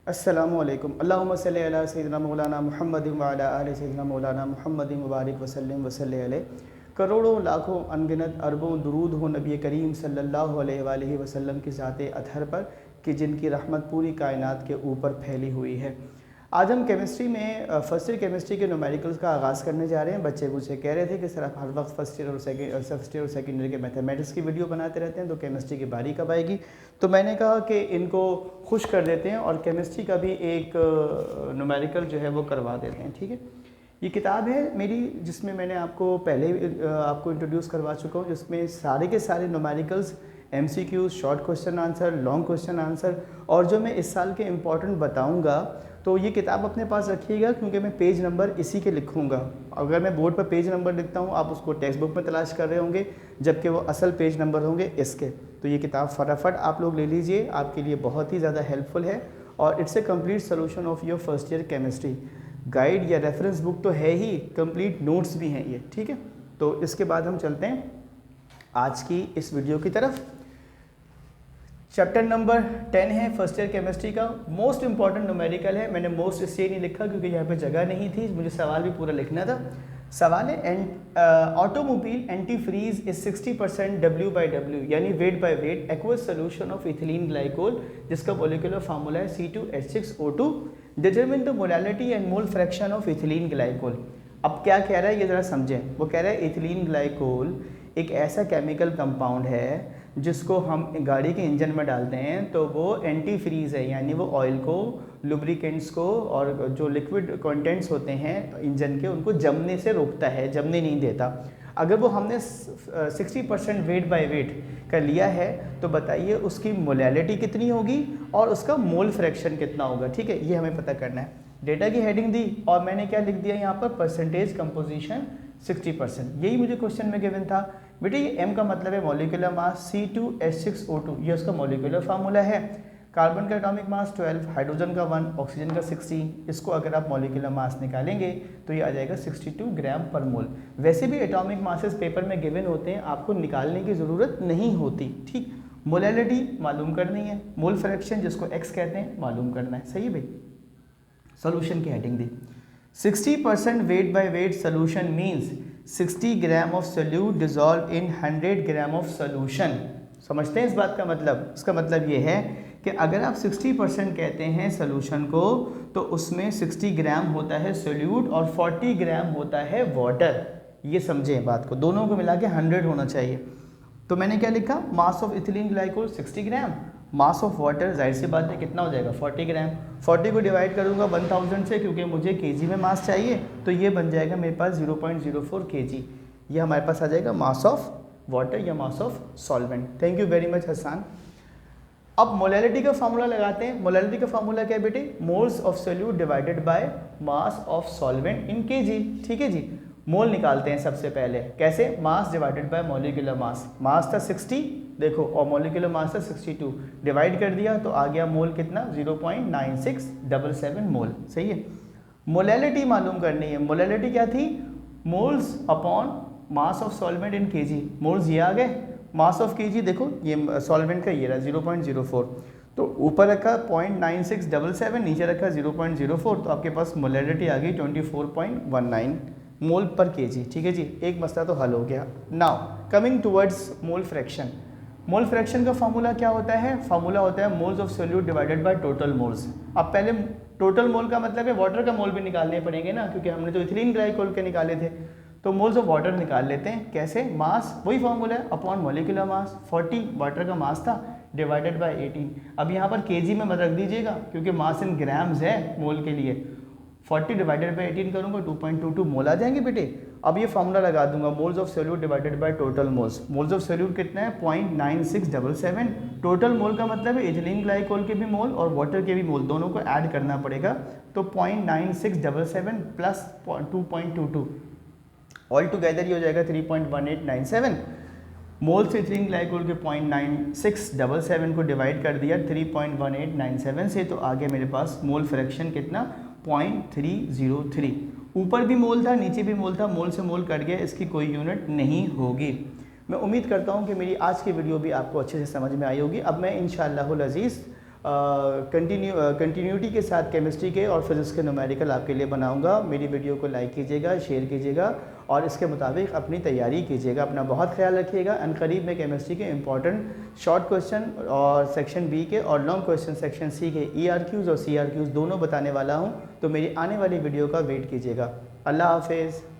अस्सलामुअलैकुम अल्लाहुम्मा सल्लि अला सय्यिदिना मौलाना मुहम्मदिन व अला आलि सय्यिदिना मौलाना मुहम्मदिन मुबारक वसल्लम वसल्लि अलैहि। करोड़ों लाखों अनगिनत अरबों दुरूद हो नबी करीम सल्लल्लाहु अलैहि वसल्लम की ज़ात अतहर पर कि जिनकी रहमत पूरी कायनात के ऊपर फैली हुई है। आज हम केमिस्ट्री में फर्स्ट ईयर केमिस्ट्री के न्यूमेरिकल्स का आगाज़ करने जा रहे हैं। बच्चे मुझे कह रहे थे कि सर आप हर वक्त फर्स्ट ईयर और सेकेंड ईयर के मैथमेटिक्स की वीडियो बनाते रहते हैं, तो केमिस्ट्री की बारी कब आएगी। तो मैंने कहा कि इनको खुश कर देते हैं और केमिस्ट्री का भी एक न्यूमेरिकल जो है वो करवा देते हैं। ठीक है, ये किताब है मेरी जिसमें मैंने आपको पहले आपको इंट्रोड्यूस करवा चुका हूँ, जिसमें सारे के सारे numericals, MCQs, short question answer, long question answer और जो मैं इस साल के इम्पॉर्टेंट बताऊंगा। तो ये किताब अपने पास रखिएगा क्योंकि मैं पेज नंबर इसी के लिखूंगा। अगर मैं बोर्ड पर पेज नंबर लिखता हूँ आप उसको टेक्स्ट बुक में तलाश कर रहे होंगे, जबकि वो असल पेज नंबर होंगे इसके। तो ये किताब फटाफट आप लोग ले लीजिए, आपके लिए बहुत ही ज़्यादा हेल्पफुल है और it's A complete solution of your first year chemistry. Guide या रेफरेंस बुक तो है ही, कंप्लीट नोट्स भी हैं ये। ठीक है, तो इसके बाद हम चलते हैं आज की इस वीडियो की तरफ। चैप्टर नंबर 10 है फर्स्ट ईयर केमिस्ट्री का, मोस्ट इंपॉर्टेंट न्यूमेरिकल है। मैंने मोस्ट इसलिए नहीं लिखा क्योंकि यहाँ पे जगह नहीं थी, मुझे सवाल भी पूरा लिखना था। सवाल है automobile anti freeze is 60% W/W यानी weight by weight aqueous solution of ethylene glycol, जिसका मॉलिक्यूलर फार्मूला है C2H6O2। Determine the molality and mole fraction of ethylene glycol. अब क्या कह रहा है ये ज़रा समझें। वो कह रहा है इथिलीन ग्लाइकोल एक ऐसा केमिकल कंपाउंड है जिसको हम गाड़ी के इंजन में डालते हैं तो वो एंटी फ्रीज है, यानी वो ऑयल को, लुब्रिकेंट्स को और जो लिक्विड कंटेंट्स होते हैं इंजन के उनको जमने से रोकता है, जमने नहीं देता। अगर वो हमने 60% वेट बाय वेट का लिया है तो बताइए उसकी मोलैलिटी कितनी होगी और उसका मोल फ्रैक्शन कितना होगा। ठीक है, ये हमें पता करना है। डेटा की हेडिंग दी और मैंने क्या लिख दिया यहाँ पर, परसेंटेज कंपोजिशन 60%। यही मुझे क्वेश्चन में गिवन था। बेटे ये M का मतलब है मॉलिक्यूलर मास, C2H6O2 ये उसका मॉलिक्यूलर फार्मूला है। कार्बन का एटॉमिक मास 12, हाइड्रोजन का 1, ऑक्सीजन का 16। इसको अगर आप मॉलिक्यूलर मास निकालेंगे तो ये आ जाएगा 62 ग्राम पर मोल। वैसे भी एटॉमिक मासेस पेपर में गिवन होते हैं, आपको निकालने की ज़रूरत नहीं होती। ठीक, मोलैलिटी मालूम करनी है, मोल फ्रैक्शन जिसको X कहते हैं मालूम करना है। सही है भाई। सोल्यूशन की heading the 60% weight by weight solution means 60 gram of solute dissolve in 100 gram of solution. समझते हैं इस बात का मतलब? इसका मतलब ये है कि अगर आप 60% कहते हैं सोल्यूशन को तो उसमें 60 ग्राम होता है सोल्यूट और 40 ग्राम होता है वाटर। ये समझें बात को, दोनों को मिला के 100 होना चाहिए। तो मैंने क्या लिखा, mass of ethylene glycol 60 gram, mass of water जाहिर सी बात है कितना हो जाएगा 40 ग्राम। 40 को डिवाइड करूंगा 1000 से क्योंकि मुझे केजी में मास चाहिए, तो ये बन जाएगा मेरे पास 0.04 kg। ये हमारे पास आ जाएगा मास ऑफ वाटर या mass of solvent. Thank you very much Hasan. अब मोलैलिटी का फार्मूला लगाते हैं। मोलैलिटी का फार्मूला क्या है बेटे, moles of solute divided by mass of solvent in KG. ठीक है जी, मोल निकालते हैं सबसे पहले। कैसे, mass divided by molecular mass. Mass था 60 देखो और मॉलिक्यूलर मास था 62, डिवाइड कर दिया तो आ गया मोल कितना 0.9677 मोल। सही है। मोलैलिटी मालूम करनी है। मोलैलिटी क्या थी, moles upon mass of solvent in KG. Moles ये आ गए, मास ऑफ केजी देखो ये सॉल्वेंट का ये रहा 0.04, तो ऊपर रखा 0.9677, नीचे रखा 0.04, तो आपके पास मोलैलिटी आ गई 24.19 मोल पर केजी। ठीक है जी, एक मसला तो हल हो गया। Now coming towards mole fraction. Mole fraction का फार्मूला क्या होता है, फार्मूला होता है moles of solute divided by total moles. अब पहले टोटल मोल का मतलब है वाटर का मोल भी निकालने पड़ेंगे ना, क्योंकि हमने तो इथिलीन ग्लाइकोल के निकाले थे। तो मोल्स ऑफ वाटर निकाल लेते हैं। कैसे, मास वही फार्मूला है अपॉन मॉलिक्यूलर मास, 40 वाटर का मास था डिवाइडेड बाय 18। अब यहाँ पर केजी में मत रख दीजिएगा क्योंकि मास इन ग्राम्स है मोल के लिए। 40 डिवाइडेड बाय 18 करूँगा 2.22 मोल आ जाएंगे बेटे। अब ये फार्मूला लगा दूंगा, moles of solute divided by total moles. Moles of solute कितना है 0.9677। टोटल मोल का मतलब है इथिलीन ग्लाइकोल के भी मोल और वाटर के भी मोल, दोनों को ऐड करना पड़ेगा। तो 0.9677 प्लस 2.22 ऑल टुगेदर ये हो जाएगा 3.1897। मोल से इथिलीन ग्लाइकोल के 0.9677 को डिवाइड कर दिया 3.1897 से, तो आ गया मेरे पास मोल फ्रैक्शन कितना 0.303। ऊपर भी मोल था नीचे भी मोल था, मोल से मोल कट गया, इसकी कोई यूनिट नहीं होगी। मैं उम्मीद करता हूँ कि मेरी आज की वीडियो भी आपको अच्छे से समझ में आई होगी। अब मैं इंशाअल्लाहुल अज़ीज़ कंटिन्यूटी के साथ केमिस्ट्री के और फिज़िक्स के न्यूमेरिकल आपके लिए बनाऊंगा। मेरी वीडियो को लाइक कीजिएगा, शेयर कीजिएगा और इसके मुताबिक अपनी तैयारी कीजिएगा। अपना बहुत ख्याल रखिएगा। अनकरीब में केमिस्ट्री के इंपॉर्टेंट शॉर्ट क्वेश्चन और सेक्शन बी के और लॉन्ग क्वेश्चन सेक्शन सी के ERQs और CRQs दोनों बताने वाला हूँ, तो मेरी आने वाली वीडियो का वेट कीजिएगा। अल्लाह हाफिज़।